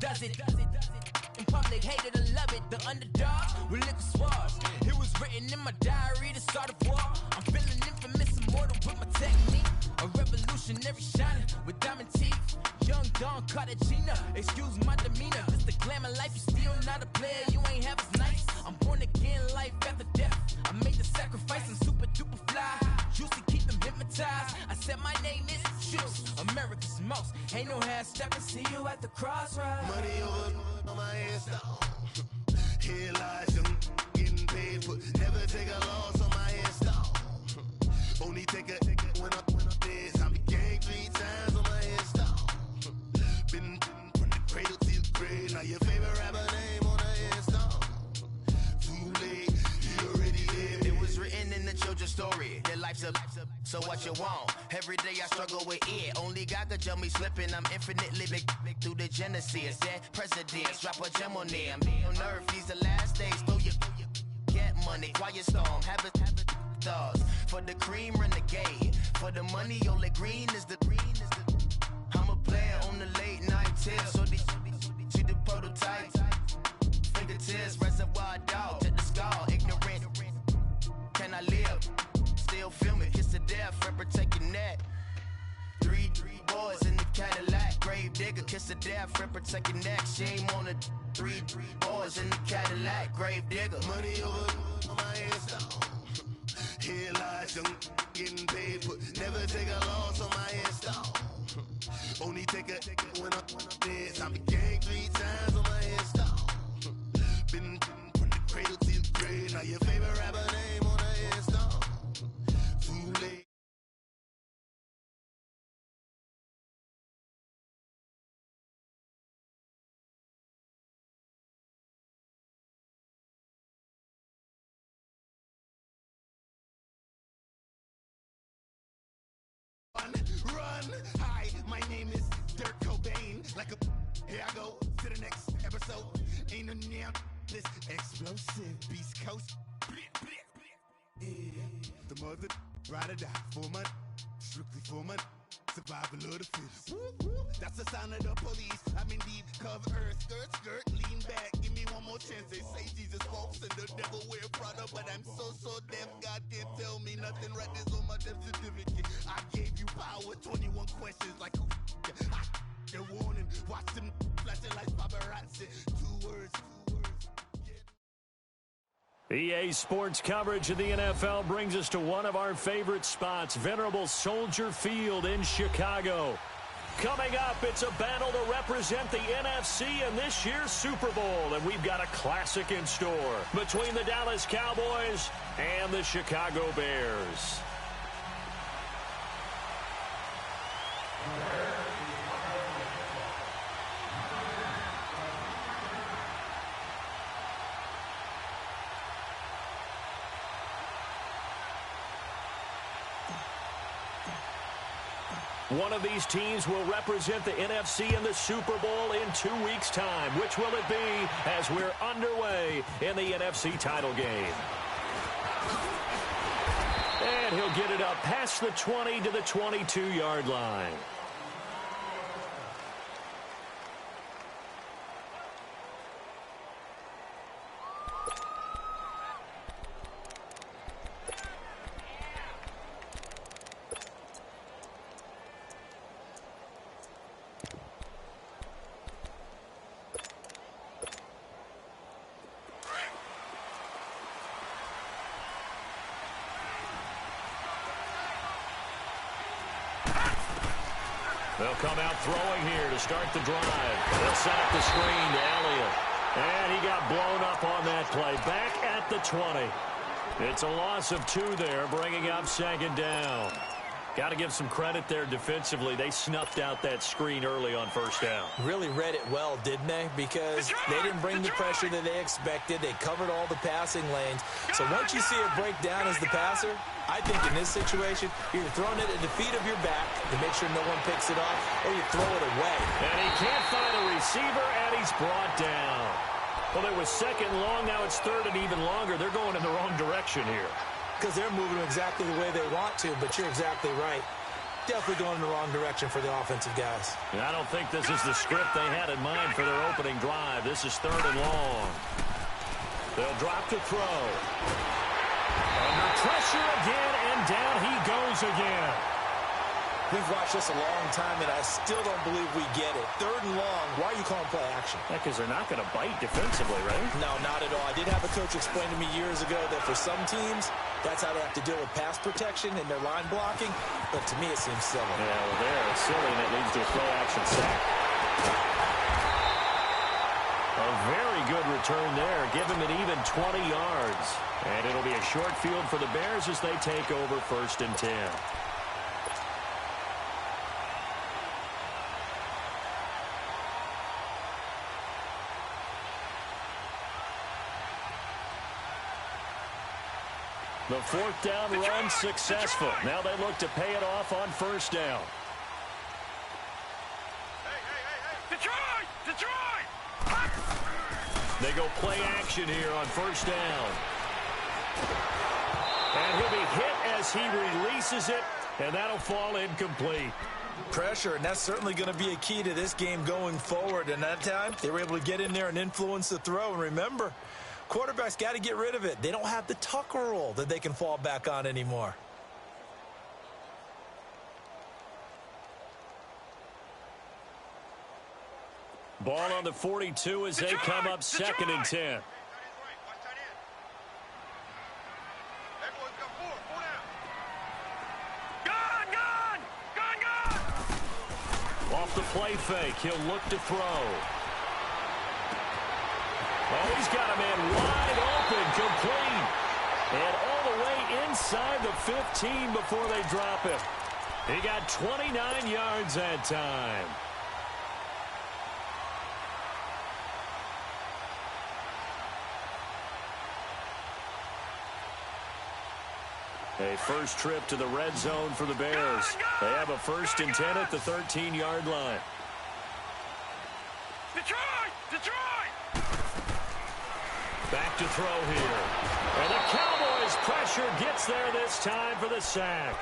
does it. In public, hate it or love it. The underdog with liquor swabs. It was written in my diary to start a war. I'm feeling infamous, immortal with my technique. A revolutionary shining with diamond teeth. Young Don Cartagena, excuse my demeanor. This the glamour life, you still not a player. You ain't half as nice. I'm born again, life after death. I made the sacrifice, I'm super duper fly. Used to keep them hypnotized. I said my name is Juice, America's most. Ain't no half stepping. See you at the crossroads. Money over on my headstone. Here lies young, getting paid for. Never take a loss on my headstone. Only take a when I'm dead. I'm gang 3 times on my headstone. Been from the cradle to the grave. Now your favorite rapper name on the headstone. Too late, you already lived. It was written in the children's story. Their life's a so what you want? Every day I struggle with it. Only God could jump me slipping. I'm infinitely big through the genesis. Dead presidents, drop a gem on them. On earth, these the last days. Throw your get money. Quiet storm, have it stars. For the cream, renegade. For the money, only green is the. I'm a player on the late night tips. So these see the prototypes. Fingertips, reservoir dog. To the skull, ignorant. Can I live? Still feel me, kiss to death, friend protect your neck. Three boys in the Cadillac, grave digger, kiss to death, friend protect your neck. Shame on the three boys in the Cadillac, grave digger. Money over on my headstone. Here lies young, getting paid for. Never take a loss on my headstone. Only take a when I'm dead. I'm gang 3 times on my headstone. Been from the cradle to the grave. Now your favorite rapper name on the headstone. Too late. Run, hi, my name is Dirk Cobain. Like a, here I go to the next episode. Ain't no damn this explosive Beast Coast. The mother ride or die for money, strictly for money. Survival of the fittest. That's the sound of the police. I'm indeed cover earth, skirt, lean back. Give me one more chance. They say Jesus walks and the devil wear Prada, but I'm so deaf. God can't tell me nothing. Right there's on my death certificate. I gave you power. 21 questions like who? The warning. Watch them flashing like paparazzi. 2 words. EA Sports coverage of the NFL brings us to one of our favorite spots, venerable Soldier Field in Chicago. Coming up, it's a battle to represent the NFC in this year's Super Bowl, and we've got a classic in store between the Dallas Cowboys and the Chicago Bears. One of these teams will represent the NFC in the Super Bowl in 2 weeks' time. Which will it be as we're underway in the NFC title game? And he'll get it up past the 20 to the 22-yard line. They'll come out throwing here to start the drive. They'll set up the screen to Elliott. And he got blown up on that play. Back at the 20. It's a loss of 2 there, bringing up 2nd down. Got to give some credit there defensively. They snuffed out that screen early on 1st down. Really read it well, didn't they? Because they didn't bring the pressure that they expected. They covered all the passing lanes. So once you see it break down as the passer, I think in this situation, you're throwing it at the feet of your back to make sure no one picks it off, or you throw it away. And he can't find a receiver, and he's brought down. Well, it was 2nd long. Now it's 3rd and even longer. They're going in the wrong direction here. Because they're moving exactly the way they want to, but you're exactly right. definitely going in the wrong direction for the offensive guys. And I don't think this is the script they had in mind for their opening drive. This is 3rd and long. They'll drop to throw. Under pressure again, and down he goes again. We've watched this a long time, and I still don't believe we get it. 3rd and long, why are you calling play action? Because they're not going to bite defensively, right? No, not at all. I did have a coach explain to me years ago that for some teams, that's how they have to deal with pass protection and their line blocking. But to me, it seems silly. Yeah, well, they're silly, and it leads to a play action sack. A very good return there. Give him an even 20 yards. And it'll be a short field for the Bears as they take over 1st and 10. The 4th down run successful. Now they look to pay it off on 1st down. Detroit! Detroit! They go play action here on 1st down. And he'll be hit as he releases it, and that'll fall incomplete. Pressure, and that's certainly going to be a key to this game going forward. And that time, they were able to get in there and influence the throw. And remember, quarterbacks got to get rid of it. They don't have the Tucker rule that they can fall back on anymore. Ball on the 42 as they come up 2nd and 10. Off the play fake, he'll look to throw. Oh, he's got a man wide open, complete. And all the way inside the 15 before they drop him. He got 29 yards that time. A first trip to the red zone for the Bears. They have a 1st and 10 at the 13-yard line. Detroit! Detroit! Back to throw here. And the Cowboys' pressure gets there this time for the sack.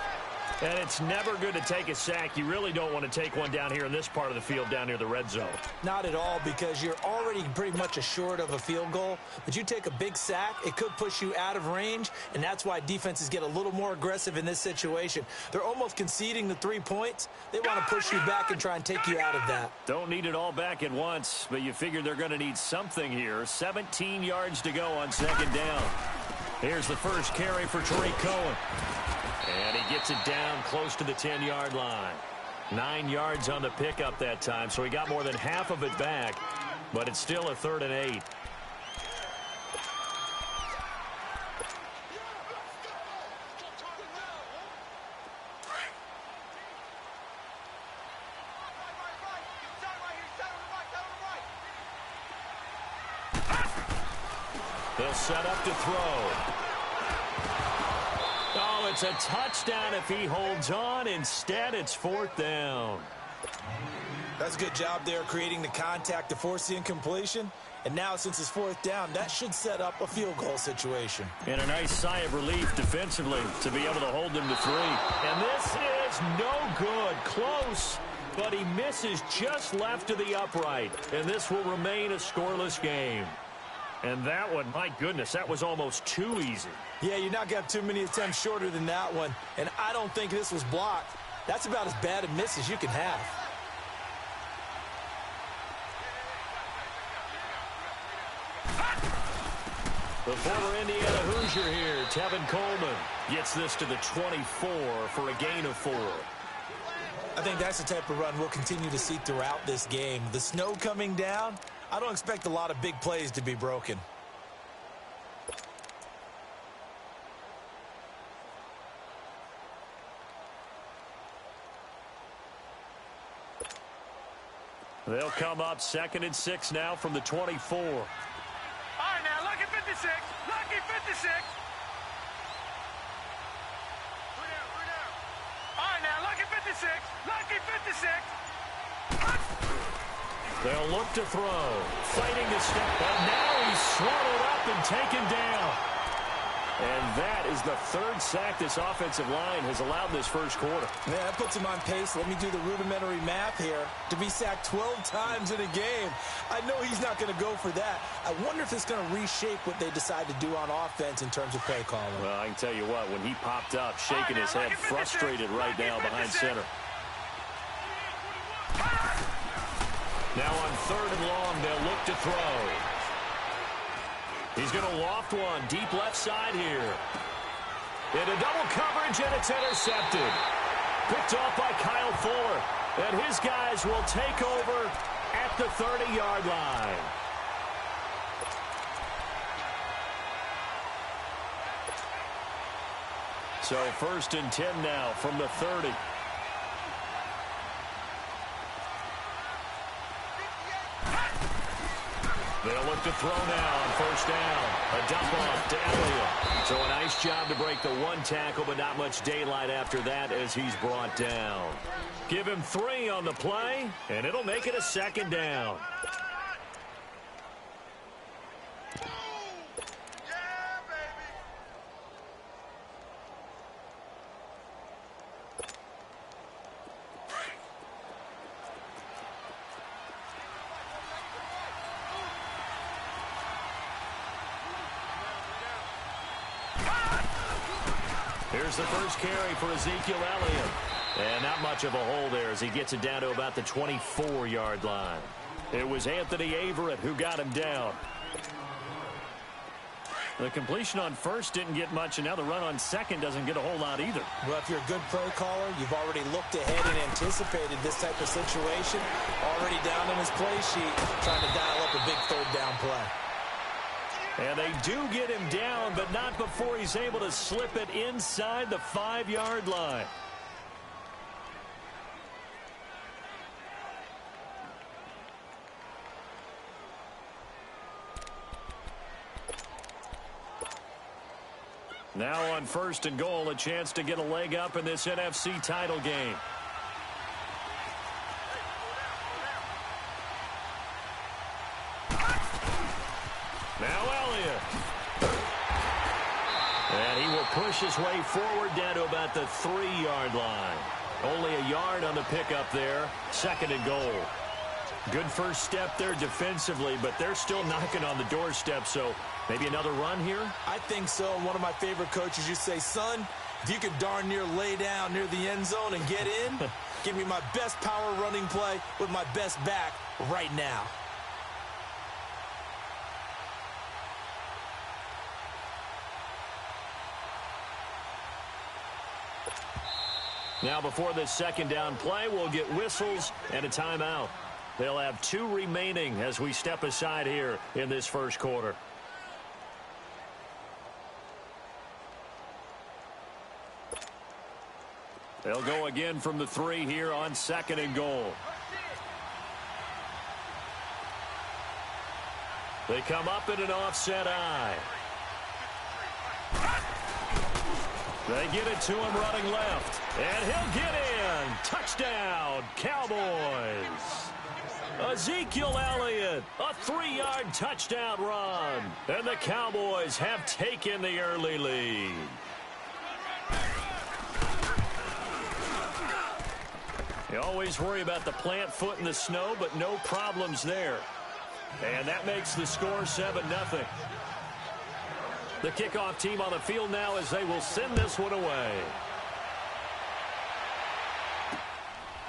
And it's never good to take a sack. You really don't want to take one down here in this part of the field down near the red zone. Not at all, because you're already pretty much assured of a field goal. But you take a big sack, it could push you out of range, and that's why defenses get a little more aggressive in this situation. They're almost conceding the 3 points. They want to push you back and try and take you out of that. Don't need it all back at once, but you figure they're going to need something here. 17 yards to go on 2nd down. Here's the first carry for Tariq Cohen. And he gets it down close to the 10-yard line. 9 yards on the pickup that time, so he got more than half of it back, but it's still a 3rd and 8. They'll set up to throw. Oh, it's a touchdown if he holds on. Instead, it's 4th down. That's a good job there creating the contact to force the incompletion. And now, since it's 4th down, that should set up a field goal situation. And a nice sigh of relief defensively to be able to hold them to 3. And this is no good. Close, but he misses just left of the upright. And this will remain a scoreless game. And that one, my goodness, that was almost too easy. Yeah, you're not going to have too many attempts shorter than that one. And I don't think this was blocked. That's about as bad a miss as you can have. The former Indiana Hoosier here, Tevin Coleman, gets this to the 24 for a gain of 4. I think that's the type of run we'll continue to see throughout this game. The snow coming down, I don't expect a lot of big plays to be broken. They'll come up 2nd and 6 now from the 24. All right, now, lucky 56. Lucky 56. All right, now, lucky 56. Lucky 56. They'll look to throw. Fighting the step. And now he's swallowed up and taken down. And that is the third sack this offensive line has allowed in this first quarter. Man, that puts him on pace. Let me do the rudimentary math here. To be sacked 12 times in a game, I know he's not going to go for that. I wonder if it's going to reshape what they decide to do on offense in terms of play calling. Well, I can tell you what, when he popped up, shaking his head, frustrated right now behind center. Now on 3rd and long, they'll look to throw. He's going to loft one deep left side here. Into double coverage, and it's intercepted. Picked off by Kyle Fuller. And his guys will take over at the 30-yard line. So 1st and 10 now from the 30. They'll look to throw now on 1st down. A dump off to Elliott. So a nice job to break the one tackle, but not much daylight after that as he's brought down. Give him 3 on the play, and it'll make it a 2nd down. Here's the first carry for Ezekiel Elliott. And not much of a hole there as he gets it down to about the 24-yard line. It was Anthony Averett who got him down. The completion on 1st didn't get much, and now the run on 2nd doesn't get a whole lot either. Well, if you're a good play caller, you've already looked ahead and anticipated this type of situation. Already down in his play sheet, trying to dial up a big 3rd down play. And they do get him down, but not before he's able to slip it inside the 5-yard line. Now on 1st and goal, a chance to get a leg up in this NFC title game. Now Elliott. And he will push his way forward down to about the 3-yard line. Only a yard on the pickup there. 2nd and goal. Good first step there defensively, but they're still knocking on the doorstep, so maybe another run here? I think so. One of my favorite coaches used to say, son, if you could darn near lay down near the end zone and get in, give me my best power running play with my best back right now. Now before this 2nd down play, we'll get whistles and a timeout. They'll have 2 remaining as we step aside here in this first quarter. They'll go again from the 3 here on 2nd and goal. They come up in an offset eye. They get it to him running left. And he'll get in. Touchdown, Cowboys. Ezekiel Elliott, a 3-yard touchdown run. And the Cowboys have taken the early lead. You always worry about the plant foot in the snow, but no problems there. And that makes the score 7-0. The kickoff team on the field now as they will send this one away.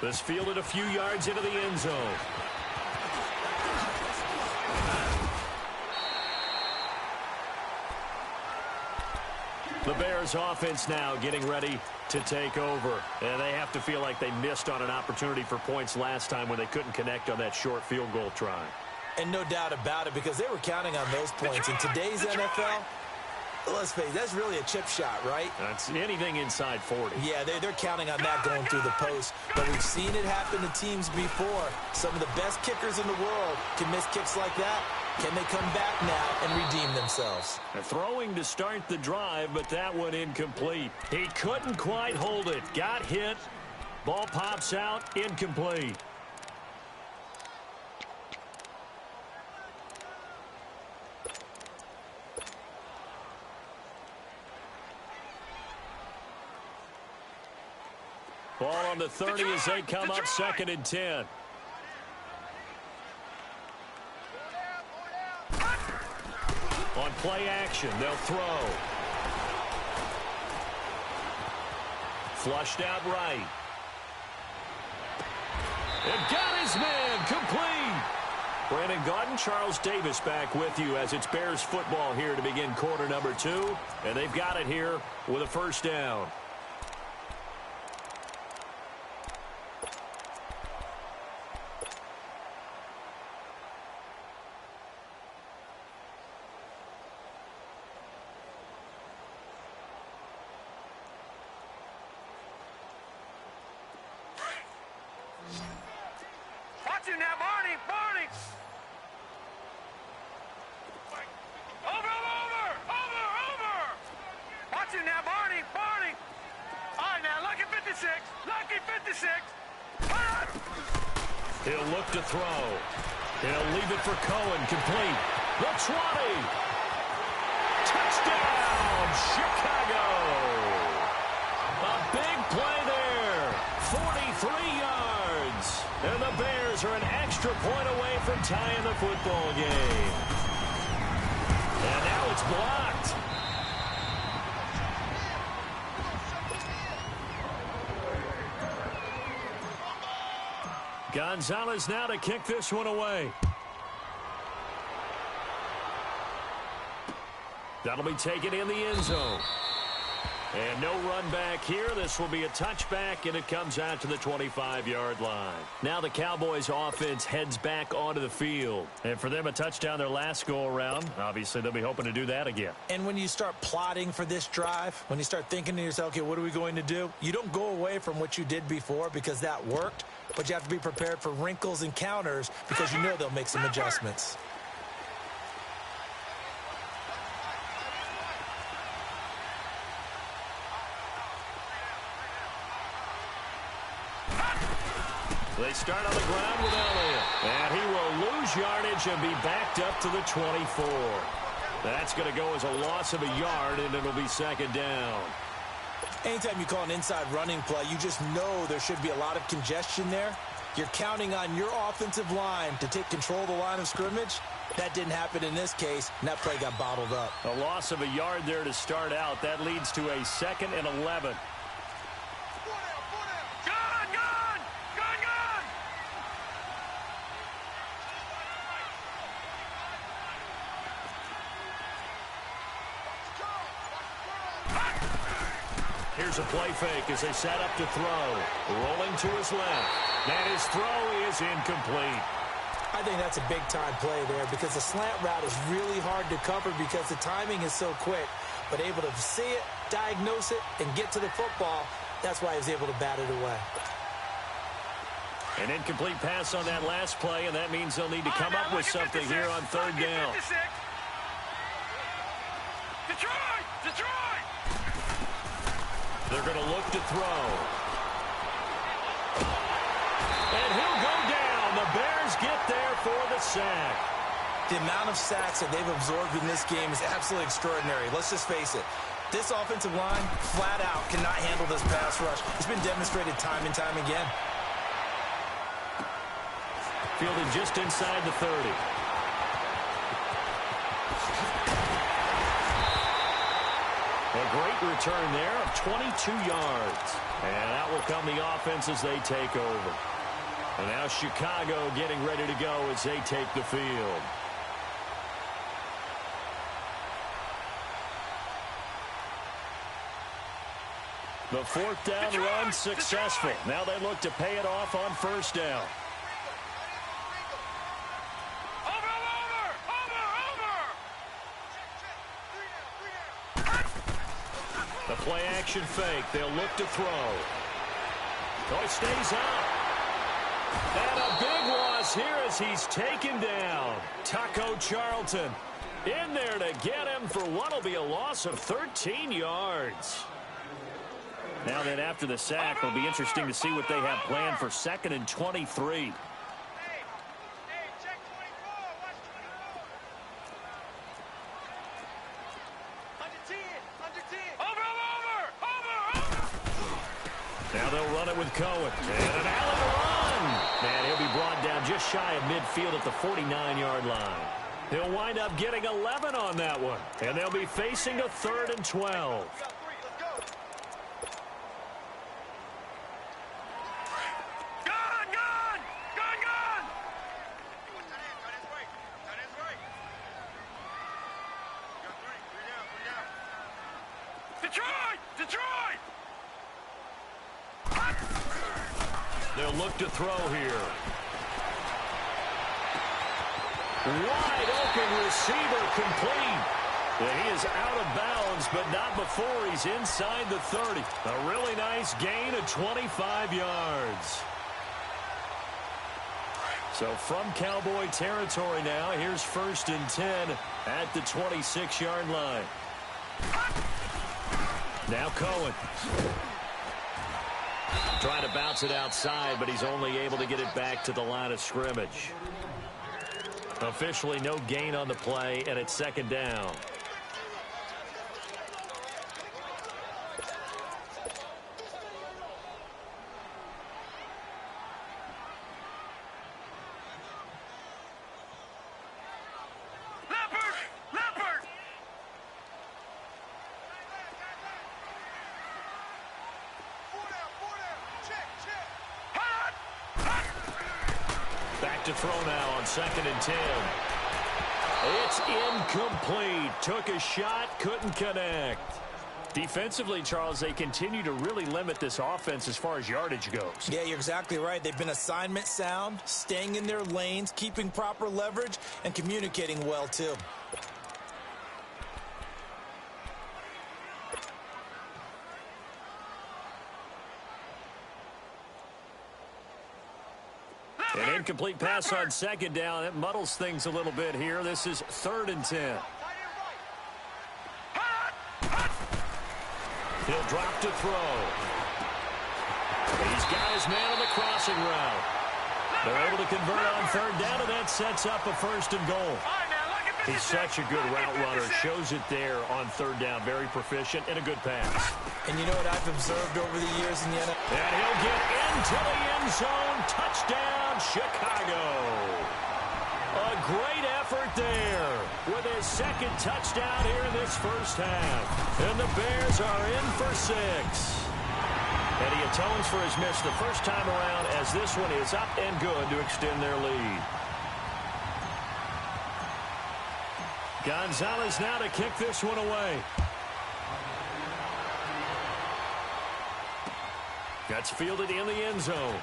This fielded a few yards into the end zone. The Bears offense now getting ready to take over. And they have to feel like they missed on an opportunity for points last time when they couldn't connect on that short field goal try. And no doubt about it, because they were counting on those points. In today's NFL, let's face it, that's really a chip shot, right? That's anything inside 40. Yeah, they're counting on that going through the post. But we've seen it happen to teams before. Some of the best kickers in the world can miss kicks like that. Can they come back now and redeem themselves? They're throwing to start the drive, but that one incomplete. He couldn't quite hold it. Got hit. Ball pops out. Incomplete. Ball on the 30 as they come up 2nd and 10. On play action, they'll throw. Flushed out right. And got his man complete. Brandon Gaudin, Charles Davis back with you as it's Bears football here to begin quarter number 2. And they've got it here with a first down. Watch him now, Barney! Barney! Over! Watch him now, Barney! Barney! All right, now, lucky 56! Lucky 56! He'll look to throw. He'll leave it for Cohen, complete. The 20! Touchdown, Chicago! A big play there. 43 yards. And the Bears are an extra point away from tying the football game. And now it's blocked. Gonzalez now to kick this one away. That'll be taken in the end zone. And no run back here. This will be a touchback, and it comes out to the 25-yard line. Now the Cowboys offense heads back onto the field. And for them, a touchdown their last go-around. Obviously, they'll be hoping to do that again. And when you start plotting for this drive, when you start thinking to yourself, okay, what are we going to do? You don't go away from what you did before because that worked, but you have to be prepared for wrinkles and counters because you know they'll make some adjustments. They start on the ground with Elliott. And he will lose yardage and be backed up to the 24. That's going to go as a loss of a yard, and it'll be 2nd down. Anytime you call an inside running play, you just know there should be a lot of congestion there. You're counting on your offensive line to take control of the line of scrimmage. That didn't happen in this case, and that play got bottled up. A loss of a yard there to start out. That leads to a 2nd and 11. Here's a play fake as they set up to throw. Rolling to his left. And his throw is incomplete. I think that's a big-time play there because the slant route is really hard to cover because the timing is so quick. But able to see it, diagnose it, and get to the football, that's why he was able to bat it away. An incomplete pass on that last play, and that means they'll need to come up with something here on 3rd down. Detroit! They're going to look to throw. And he'll go down. The Bears get there for the sack. The amount of sacks that they've absorbed in this game is absolutely extraordinary. Let's just face it. This offensive line, flat out, cannot handle this pass rush. It's been demonstrated time and time again. Fielded just inside the 30. A great return there of 22 yards. And that will come the offense as they take over. And now Chicago getting ready to go as they take the field. The 4th down run successful. Now they look to pay it off on 1st down. The play action fake. They'll look to throw. Oh, it stays up. And a big loss here as he's taken down. Taco Charlton in there to get him for what will be a loss of 13 yards. Now that after the sack, it'll be interesting to see what they have planned for 2nd and 23. Now they'll run it with Cohen. And an alley to run. And he'll be brought down just shy of midfield at the 49-yard line. He'll wind up getting 11 on that one. And they'll be facing a 3rd and 12. Detroit! They'll look to throw here. Wide open receiver complete. He is out of bounds, but not before he's inside the 30. A really nice gain of 25 yards. So from Cowboy territory now, here's 1st and 10 at the 26-yard line. Now Cohen. Trying to bounce it outside, but he's only able to get it back to the line of scrimmage. Officially no gain on the play, and it's 2nd down. To throw now on 2nd and 10. It's incomplete. Took a shot, couldn't connect. Defensively, Charles, they continue to really limit this offense as far as yardage goes. Yeah, you're exactly right. They've been assignment sound, staying in their lanes, keeping proper leverage, and communicating well, too. An incomplete pass on 2nd down. It muddles things a little bit here. This is 3rd and 10. He'll drop to throw. He's got his man on the crossing route. They're able to convert on 3rd down, and that sets up a 1st and goal. He's such a good route runner. Shows it there on 3rd down. Very proficient and a good pass. And you know what I've observed over the years in the NFL? And he'll get into the end zone. Touchdown, Chicago. A great effort there with his 2nd touchdown here in this 1st half. And the Bears are in for 6. And he atones for his miss the first time around as this one is up and good to extend their lead. Gonzalez now to kick this one away. That's fielded in the end zone.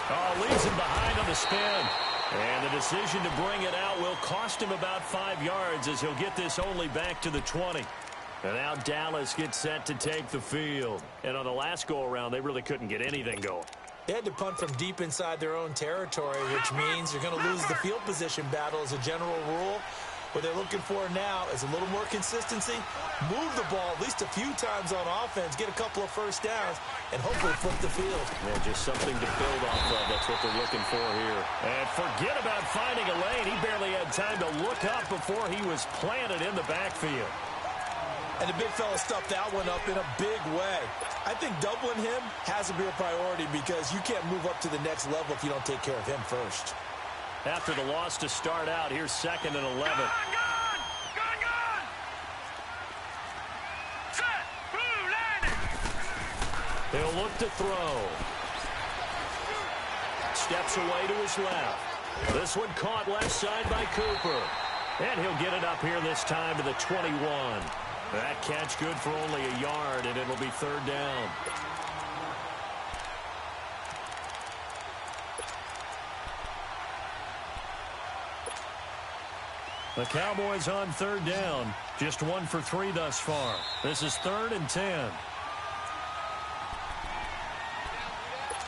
Oh, leaves him behind on the spin. And the decision to bring it out will cost him about 5 yards as he'll get this only back to the 20. And now Dallas gets set to take the field. And on the last go-around, they really couldn't get anything going. They had to punt from deep inside their own territory, which means you're going to lose the field position battle as a general rule. What they're looking for now is a little more consistency, move the ball at least a few times on offense, get a couple of 1st downs, and hopefully flip the field. Yeah, just something to build off of. That's what they're looking for here. And forget about finding a lane. He barely had time to look up before he was planted in the backfield. And the big fella stuffed that one up in a big way. I think doubling him has to be a priority because you can't move up to the next level if you don't take care of him first. After the loss to start out, here's 2nd and 11. Gun! Set! Blue landing! He'll look to throw. Steps away to his left. This one caught left side by Cooper. And he'll get it up here this time to the 21. That catch good for only a yard, and it'll be 3rd down. The Cowboys on 3rd down. Just 1 for 3 thus far. This is 3rd and 10.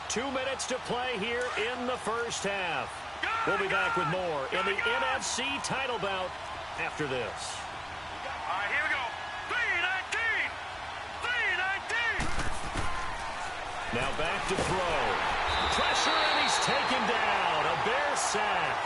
2 minutes to play here in the 1st half. We'll be back with more in the NFC title bout after this. All right, here we go. 3-19! 3-19! Now back to throw. Pressure, and he's taken down. A Bears sack.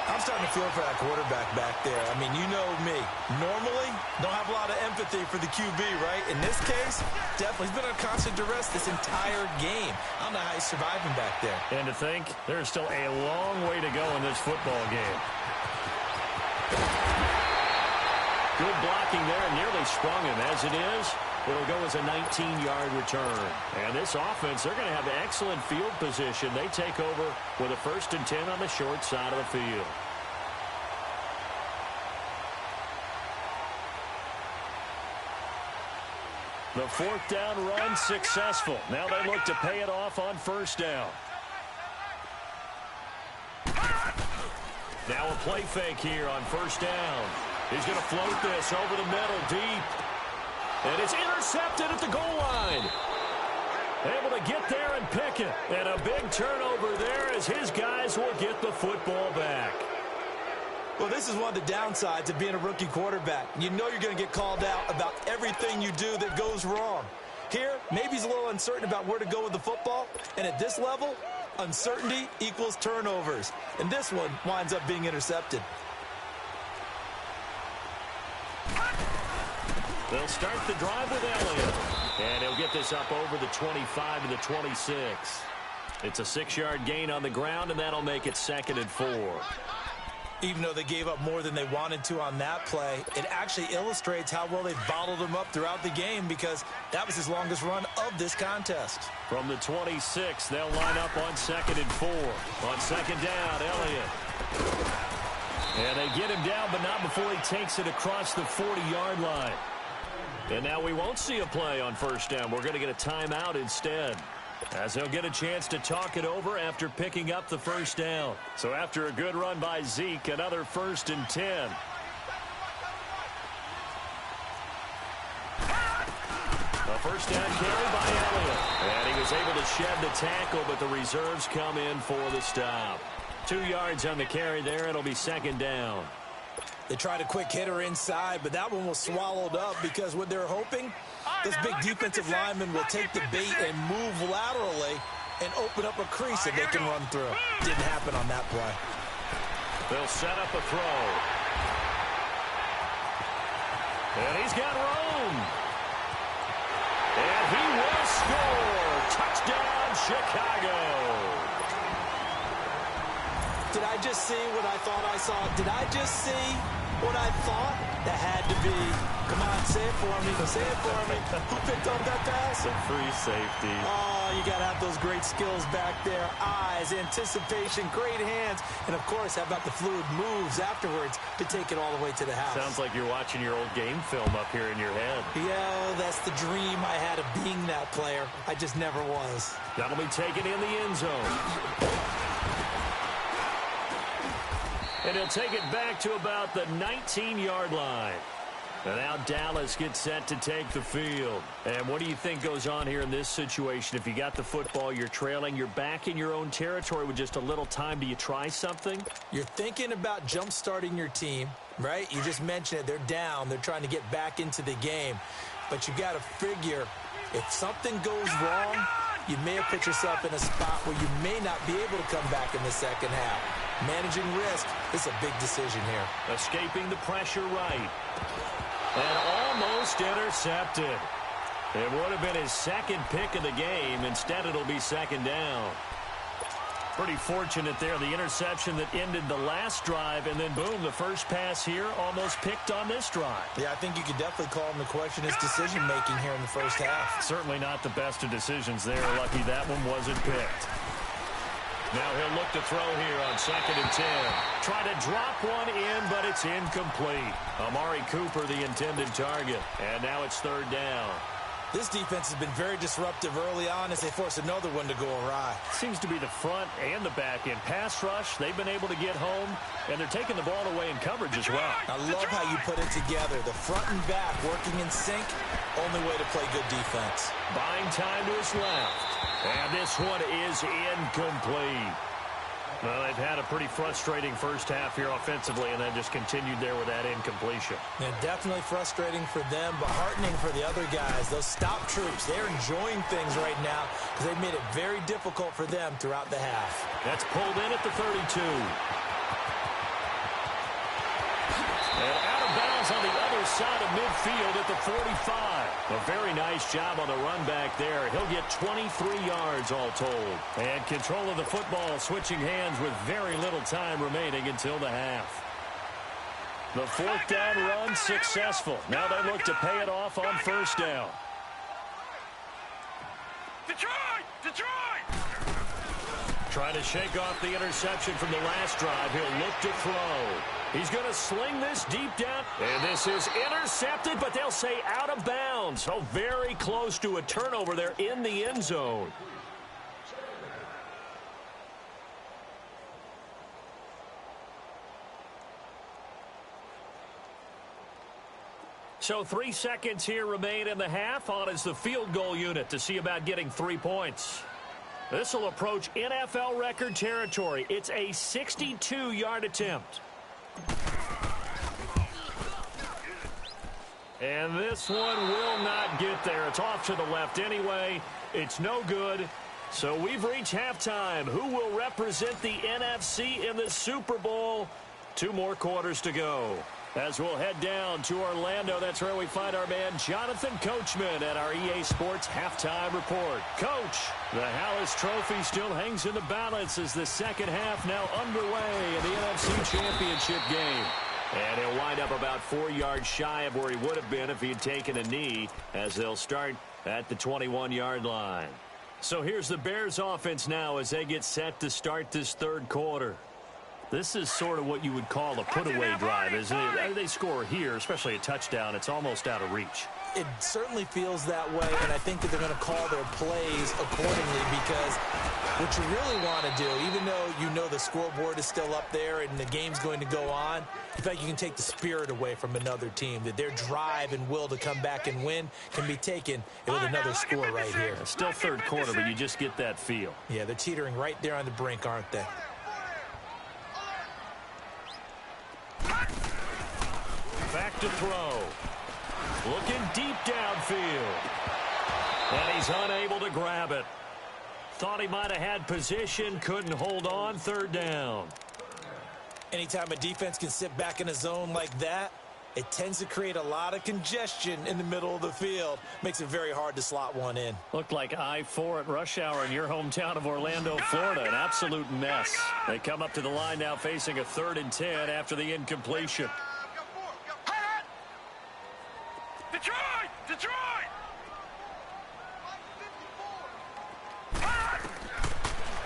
I'm starting to feel for that quarterback back there. I mean, you know me. Normally, don't have a lot of empathy for the QB, right? In this case, definitely. He's been under constant duress this entire game. I don't know how he's surviving back there. And to think, there's still a long way to go in this football game. Good blocking there and nearly sprung him. As it is, it'll go as a 19-yard return. And this offense, they're going to have excellent field position. They take over with a 1st and 10 on the short side of the field. The 4th down run successful. Now they look to pay it off on 1st down. Now a play fake here on 1st down. He's going to float this over the middle deep. And it's intercepted at the goal line. Able to get there and pick it. And a big turnover there as his guys will get the football back. Well, this is one of the downsides of being a rookie quarterback. You know you're going to get called out about everything you do that goes wrong. Here, maybe he's a little uncertain about where to go with the football. And at this level, uncertainty equals turnovers. And this one winds up being intercepted. They'll start the drive with Elliott. And he'll get this up over the 25 to the 26. It's a 6-yard gain on the ground, and that'll make it 2nd and 4. Even though they gave up more than they wanted to on that play, it actually illustrates how well they bottled him up throughout the game because that was his longest run of this contest. From the 26, they'll line up on 2nd and 4. On 2nd down, Elliott. And they get him down, but not before he takes it across the 40-yard line. And now we won't see a play on 1st down. We're going to get a timeout instead, as he'll get a chance to talk it over after picking up the 1st down. So after a good run by Zeke, another 1st and 10. A 1st down carry by Elliott. And he was able to shed the tackle, but the reserves come in for the stop. 2 yards on the carry there. It'll be 2nd down. They tried a quick hitter inside, but that one was swallowed up because what they're hoping, this big defensive lineman will take the bait and move laterally and open up a crease that they can run through. Didn't happen on that play. They'll set up a throw. And he's got room. And he will score. Touchdown, Chicago. Did I just see what I thought I saw? Did I just see what I thought? That had to be. Come on, say it for me. Say it for me. Who picked up that pass? A free safety. Oh, you got to have those great skills back there. Eyes, anticipation, great hands. And, of course, how about the fluid moves afterwards to take it all the way to the house? Sounds like you're watching your old game film up here in your head. Yeah, that's the dream I had of being that player. I just never was. That'll be taken in the end zone. And he'll take it back to about the 19-yard line. And now Dallas gets set to take the field. And what do you think goes on here in this situation? If you got the football, you're trailing, you're back in your own territory with just a little time. Do you try something? You're thinking about jump-starting your team, right? You just mentioned it. They're down. They're trying to get back into the game. But you got to figure if something goes wrong, you may have put yourself in a spot where you may not be able to come back in the second half. Managing risk is a big decision here. Escaping the pressure right. And almost intercepted. It would have been his 2nd pick of the game. Instead, it'll be 2nd down. Pretty fortunate there. The interception that ended the last drive, and then, boom, the first pass here almost picked on this drive. Yeah, I think you could definitely call him the question his decision-making here in the first half. Certainly not the best of decisions there. Lucky that one wasn't picked. Now he'll look to throw here on 2nd and 10. Try to drop one in, but it's incomplete. Amari Cooper, the intended target. And now it's 3rd down. This defense has been very disruptive early on as they force another one to go awry. Seems to be the front and the back end. Pass rush, they've been able to get home, and they're taking the ball away in coverage as well. I love how you put it together. The front and back working in sync. Only way to play good defense. Buying time to his left. And this one is incomplete. Well, they've had a pretty frustrating first half here offensively, and then just continued there with that incompletion. Yeah, definitely frustrating for them, but heartening for the other guys. Those stop troops, they're enjoying things right now because they've made it very difficult for them throughout the half. That's pulled in at the 32. ball's on the other side of midfield at the 45. A very nice job on the run back there. He'll get 23 yards all told. And control of the football switching hands with very little time remaining until the half. The fourth down run successful. Now they look to pay it off on first down. Detroit! Trying to shake off the interception from the last drive. He'll look to throw. He's going to sling this deep down. And this is intercepted, but they'll say out of bounds. So very close to a turnover there in the end zone. So 3 seconds here remain in the half. On is the field goal unit to see about getting 3 points. This will approach NFL record territory. It's a 62-yard attempt. And this one will not get there. It's off to the left anyway. It's no good. So we've reached halftime. Who will represent the NFC in the Super Bowl? 2 more quarters to go. As we'll head down to Orlando, that's where we find our man Jonathan Coachman at our EA Sports Halftime Report. Coach, the Hallis Trophy still hangs in the balance as the second half now underway in the NFC Championship game. And he'll wind up about 4 yards shy of where he would have been if he had taken a knee, as they'll start at the 21-yard line. So here's the Bears offense now as they get set to start this third quarter. This is sort of what you would call a put-away drive, isn't it? They score here, especially a touchdown. It's almost out of reach. It certainly feels that way, and I think that they're going to call their plays accordingly because what you really want to do, even though you know the scoreboard is still up there and the game's going to go on, in fact, you can take the spirit away from another team, that their drive and will to come back and win can be taken with another score right here. Still third quarter, but you just get that feel. Yeah, they're teetering right there on the brink, aren't they? Back to throw. Looking deep downfield. And he's unable to grab it. Thought he might have had position, couldn't hold on, third down. Anytime a defense can sit back in a zone like that, it tends to create a lot of congestion in the middle of the field. Makes it very hard to slot one in. Looked like I-4 at rush hour in your hometown of Orlando, Florida. An absolute mess. They come up to the line now facing a 3rd and 10 after the incompletion. Detroit!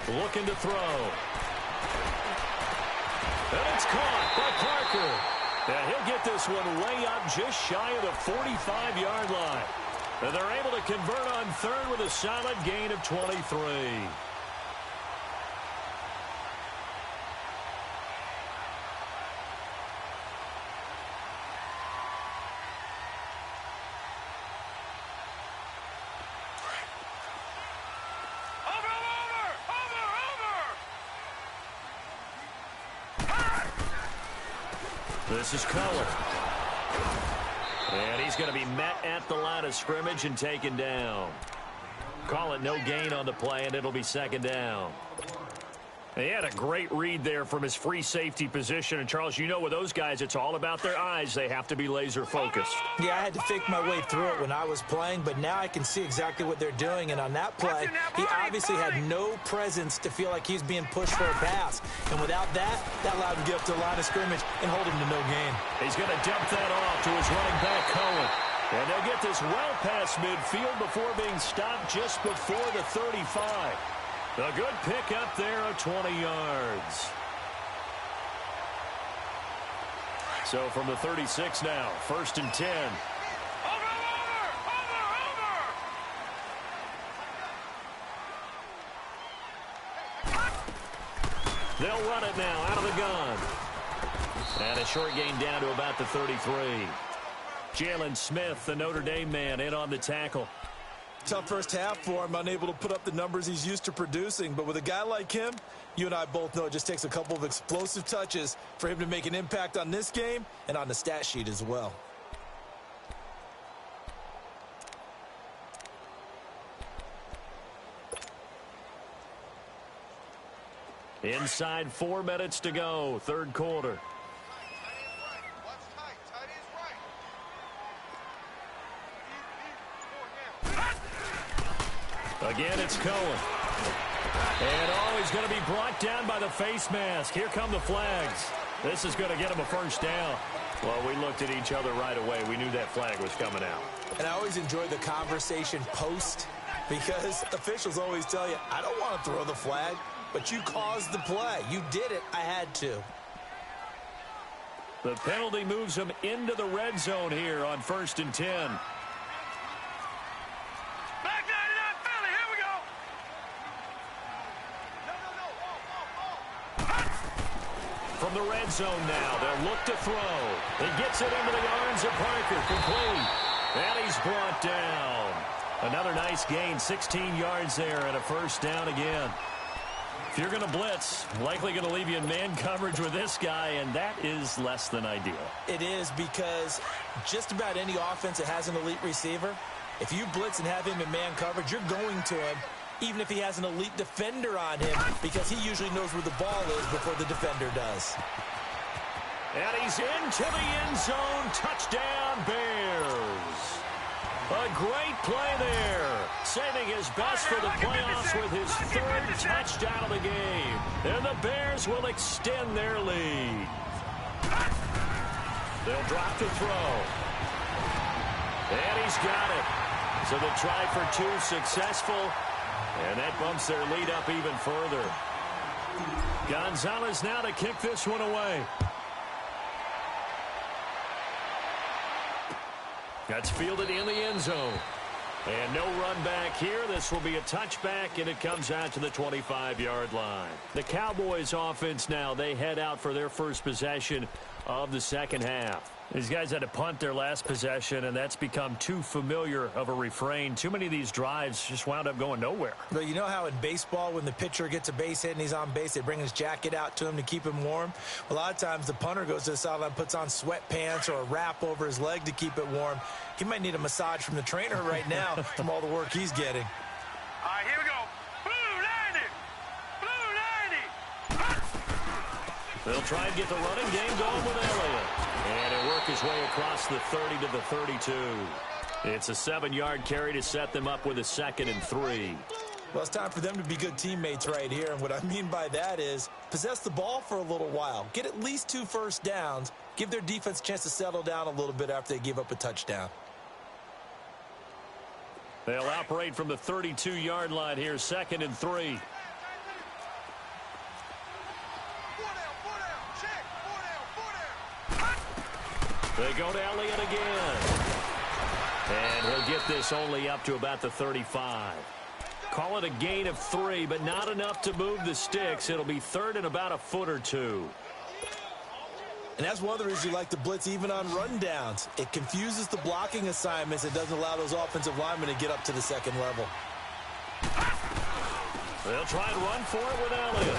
Looking to throw. And it's caught by Parker. And he'll get this one way up just shy of the 45-yard line. And they're able to convert on 3rd with a solid gain of 23. This is Cohen. And he's going to be met at the line of scrimmage and taken down. Call it no gain on the play, and it'll be 2nd down. He had a great read there from his free safety position. And, Charles, you know with those guys, it's all about their eyes. They have to be laser-focused. Yeah, I had to fake my way through it when I was playing, but now I can see exactly what they're doing. And on that play, he obviously had no presence to feel like he's being pushed for a pass. And without that, that allowed him to get up to the line of scrimmage and hold him to no gain. He's going to dump that off to his running back, Cohen. And they'll get this well past midfield before being stopped just before the 35. A good pick up there of 20 yards. So from the 36 now, 1st and 10. They'll run it now out of the gun. And a short gain down to about the 33. Jalen Smith, the Notre Dame man, in on the tackle. Tough first half for him, unable to put up the numbers he's used to producing. But with a guy like him, you and I both know it just takes a couple of explosive touches for him to make an impact on this game and on the stat sheet as well. Inside 4 minutes to go, 3rd quarter. What's tight? Tight is right. gets going. And, he's going to be brought down by the face mask. Here come the flags. This is going to get him a first down. Well, we looked at each other right away. We knew that flag was coming out. And I always enjoy the conversation post because officials always tell you, I don't want to throw the flag, but you caused the play. You did it. I had to. The penalty moves him into the red zone here on 1st and 10. Back 99 Philly, here we go. From the red zone now, they'll look to throw. He gets it into the arms of Parker, complete. And he's brought down. Another nice gain, 16 yards there and a first down again. If you're going to blitz, likely going to leave you in man coverage with this guy, and that is less than ideal. It is because just about any offense that has an elite receiver, if you blitz and have him in man coverage, you're going to him, even if he has an elite defender on him, because he usually knows where the ball is before the defender does. And he's into the end zone. Touchdown, Bears. A great play there. Saving his best for the playoffs with his 3rd touchdown of the game. And the Bears will extend their lead. They'll drop to throw. And he's got it. So the try for 2 successful. And that bumps their lead up even further. Gonzalez now to kick this one away. That's fielded in the end zone. And no run back here. This will be a touchback, and it comes out to the 25-yard line. The Cowboys offense now, they head out for their first possession of the second half. These guys had to punt their last possession, and that's become too familiar of a refrain. Too many of these drives just wound up going nowhere. But you know how in baseball, when the pitcher gets a base hit and he's on base, they bring his jacket out to him to keep him warm? A lot of times the punter goes to the sideline, puts on sweatpants or a wrap over his leg to keep it warm. He might need a massage from the trainer right now from all the work he's getting. All right, here we go. Blue 90. Blue 90. They'll try and get the running game going with Elliott. And he'll work his way across the 30 to the 32. It's a 7-yard carry to set them up with a 2nd and 3. Well, it's time for them to be good teammates right here. And what I mean by that is possess the ball for a little while. Get at least 2 first downs. Give their defense a chance to settle down a little bit after they give up a touchdown. They'll operate from the 32-yard line here, 2nd and 3. They go to Elliott again. And he'll get this only up to about the 35. Call it a gain of 3, but not enough to move the sticks. It'll be 3rd and about a foot or 2. And that's one of the reasons you like to blitz even on rundowns. It confuses the blocking assignments. It doesn't allow those offensive linemen to get up to the 2nd level. They'll try and run for it with Elliott.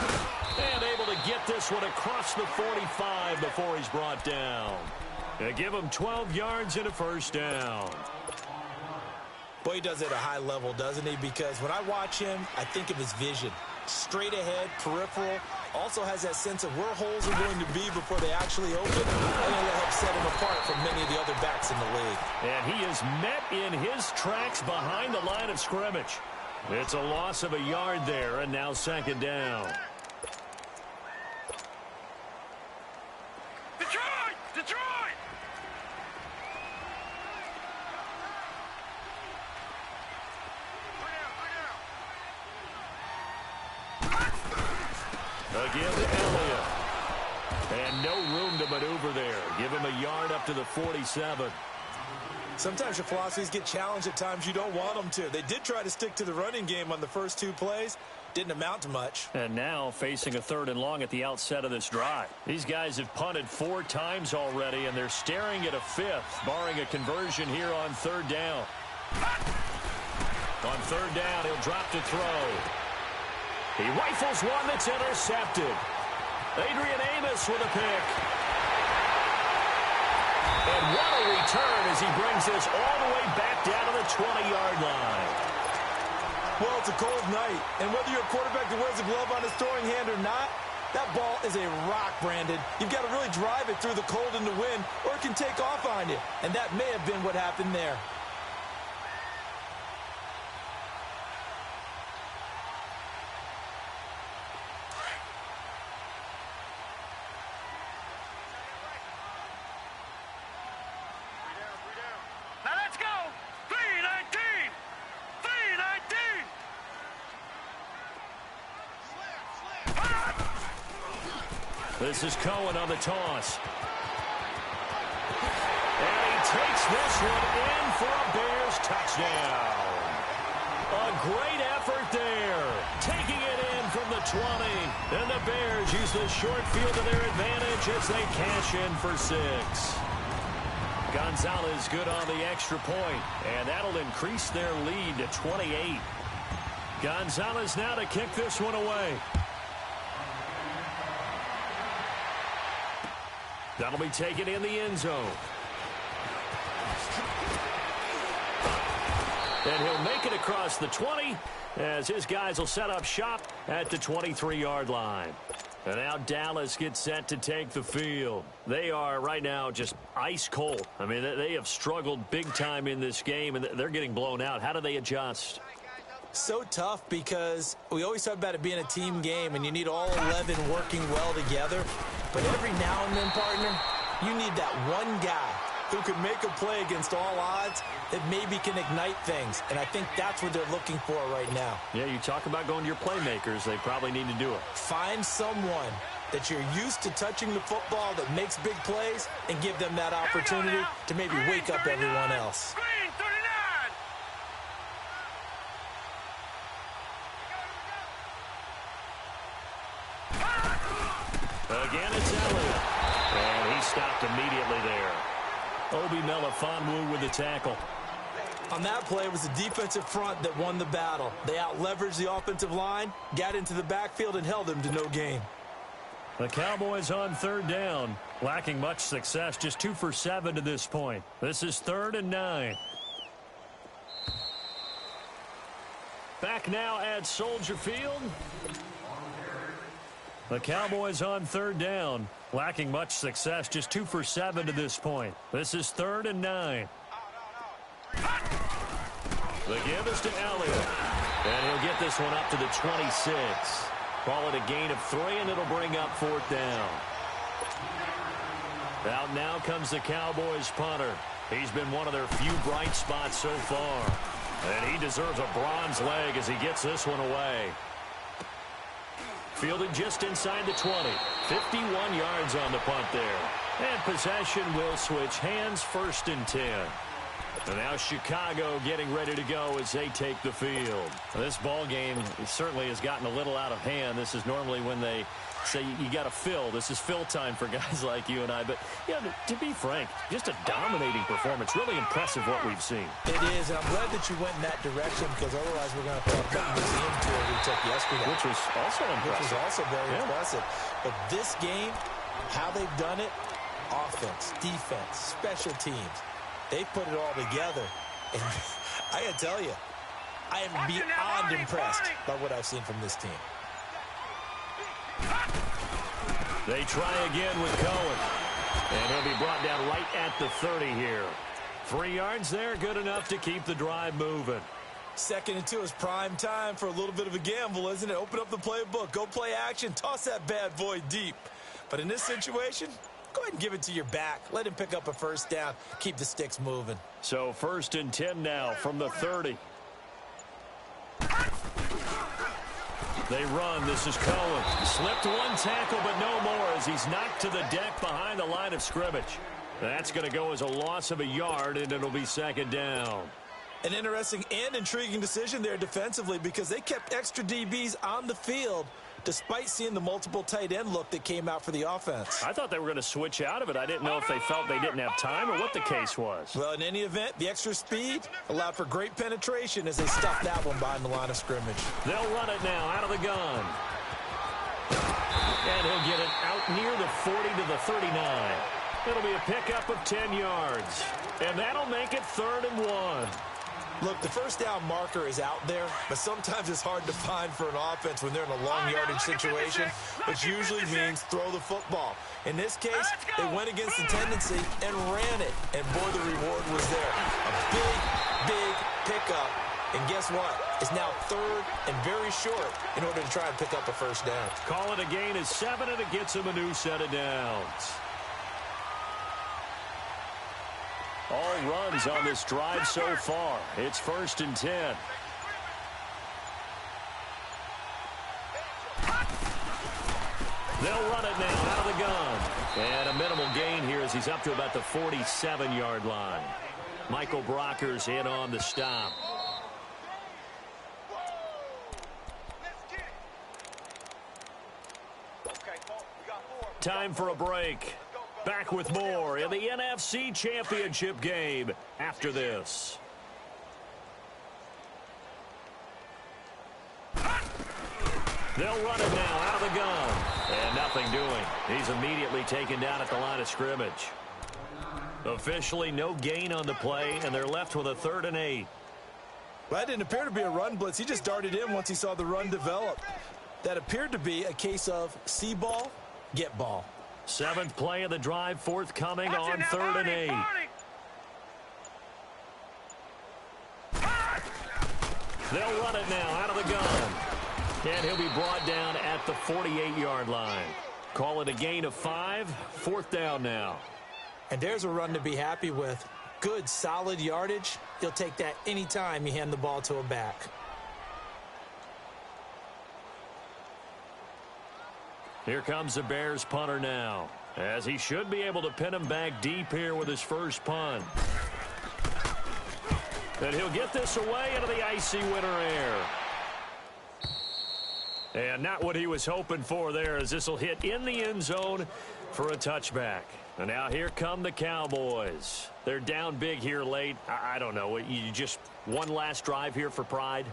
And able to get this one across the 45 before he's brought down. They give him 12 yards and a first down. Boy, he does it at a high level, doesn't he? Because when I watch him, I think of his vision. Straight ahead, peripheral. Also has that sense of where holes are going to be before they actually open. I think it'll help set him apart from many of the other backs in the league. And he is met in his tracks behind the line of scrimmage. It's a loss of a yard there, and now 2nd down. Detroit! Detroit! Again to Elliott. And no room to maneuver there. Give him a yard up to the 47. Sometimes your philosophies get challenged at times you don't want them to. They did try to stick to the running game on the first 2 plays. Didn't amount to much. And now facing a 3rd and long at the outset of this drive. These guys have punted 4 times already, and they're staring at a 5th, barring a conversion here on 3rd down. On 3rd down, he'll drop to throw. He rifles one that's intercepted. Adrian Amos with a pick. And what a return as he brings this all the way back down to the 20-yard line. Well, it's a cold night, and whether you're a quarterback that wears a glove on his throwing hand or not, that ball is a rock, Brandon. You've got to really drive it through the cold and the wind, or it can take off on you. And that may have been what happened there. This is Cohen on the toss. And he takes this one in for a Bears touchdown. A great effort there. Taking it in from the 20. And the Bears use the short field to their advantage as they cash in for 6. Gonzalez good on the extra point, and that'll increase their lead to 28. Gonzalez now to kick this one away. That'll be taken in the end zone. And he'll make it across the 20 as his guys will set up shop at the 23-yard line. And now Dallas gets set to take the field. They are right now just ice cold. I mean, they have struggled big time in this game, and they're getting blown out. How do they adjust? So tough because we always talk about it being a team game, and you need all 11 working well together. But every now and then, partner, you need that one guy who can make a play against all odds that maybe can ignite things. And I think that's what they're looking for right now. Yeah, you talk about going to your playmakers. They probably need to do it. Find someone that you're used to touching the football that makes big plays and give them that opportunity to maybe wake up everyone else. Again, it's Elliott. And he stopped immediately there. Obi Melifonwu with the tackle. On that play, it was the defensive front that won the battle. They out-leveraged the offensive line, got into the backfield, and held them to no gain. The Cowboys on third down, lacking much success, just 2 for 7 to this point. This is 3rd and 9. Back now at Soldier Field. The Cowboys on third down, lacking much success, just 2 for 7 to this point. This is 3rd and 9. The give is to Elliott. And he'll get this one up to the 26. Call it a gain of 3, and it'll bring up 4th down. Out now comes the Cowboys punter. He's been one of their few bright spots so far. And he deserves a bronze leg as he gets this one away. Fielded just inside the 20. 51 yards on the punt there. And possession will switch hands, 1st and 10. And now Chicago getting ready to go as they take the field. This ball game certainly has gotten a little out of hand. This is normally when they say you got to fill. This is fill time for guys like you and I. But, yeah, to be frank, just a dominating performance. Really impressive what we've seen. It is, and I'm glad that you went in that direction because otherwise we're going to talk about the museum tour we took yesterday. Which was also impressive. Which was also very impressive. But this game, how they've done it, offense, defense, special teams, they put it all together. And I got to tell you, I am beyond impressed by what I've seen from this team. They try again with Cohen. And he'll be brought down right at the 30 here. 3 yards there, good enough to keep the drive moving. 2nd and 2 is prime time for a little bit of a gamble, isn't it? Open up the playbook, go play action, toss that bad boy deep. But in this situation, go ahead and give it to your back. Let him pick up a 1st down, keep the sticks moving. So 1st and 10 now from the 30. They run. This is Cohen. Slipped one tackle, but no more as he's knocked to the deck behind the line of scrimmage. That's going to go as a loss of a yard, and it'll be 2nd down. An interesting and intriguing decision there defensively because they kept extra DBs on the field despite seeing the multiple tight end look that came out for the offense. I thought they were going to switch out of it. I didn't know if they felt they didn't have time or what the case was. Well, in any event, the extra speed allowed for great penetration as they stuffed that one behind the line of scrimmage. They'll run it now out of the gun. And he'll get it out near the 40 to the 39. It'll be a pickup of 10 yards. And that'll make it 3rd and 1. Look, the 1st down marker is out there, but sometimes it's hard to find for an offense when they're in a long yardage situation, which usually means throw the football. In this case, they went against the tendency and ran it, and boy, the reward was there. A big, big pickup, and guess what? It's now 3rd and very short in order to try and pick up a 1st down. Call it a gain of 7, and it gets him a new set of downs. All runs on this drive so far. It's 1st and 10. They'll run it now out of the gun. And a minimal gain here as he's up to about the 47-yard line. Michael Brocker's in on the stop. Time for a break. Back with more in the NFC Championship game after this. They'll run it now out of the gun. And nothing doing. He's immediately taken down at the line of scrimmage. Officially no gain on the play, and they're left with a 3rd and 8. Well, that didn't appear to be a run blitz. He just darted in once he saw the run develop. That appeared to be a case of see ball, get ball. 7th play of the drive forthcoming on 3rd and 8. They'll run it now out of the gun. And he'll be brought down at the 48-yard line. Call it a gain of 5. 4th down now. And there's a run to be happy with. Good, solid yardage. He'll take that anytime you hand the ball to a back. Here comes the Bears punter now, as he should be able to pin him back deep here with his first punt. And he'll get this away into the icy winter air. And not what he was hoping for there, as this will hit in the end zone for a touchback. And now here come the Cowboys. They're down big here late. I don't know. You just one last drive here for pride?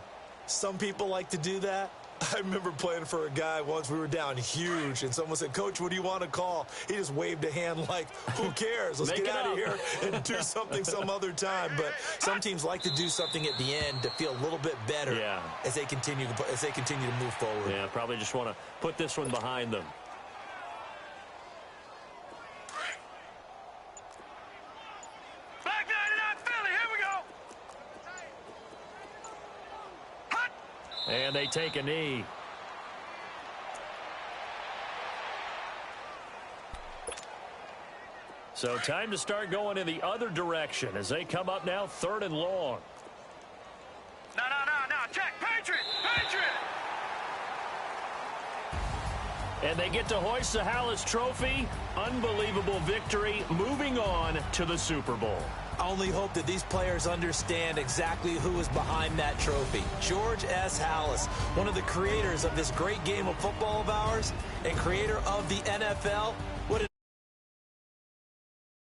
Some people like to do that. I remember playing for a guy once. We were down huge, and someone said, "Coach, what do you want to call?" He just waved a hand like, who cares? Let's get out of here and do something some other time. But some teams like to do something at the end to feel a little bit better as they continue to move forward. Yeah, probably just want to put this one behind them. And they take a knee. So time to start going in the other direction as they come up now 3rd and long. No. Check. Patriot. And they get to hoist the Hallis Trophy. Unbelievable victory. Moving on to the Super Bowl. I only hope that these players understand exactly who is behind that trophy. George S. Hallis, one of the creators of this great game of football of ours and creator of the NFL. What an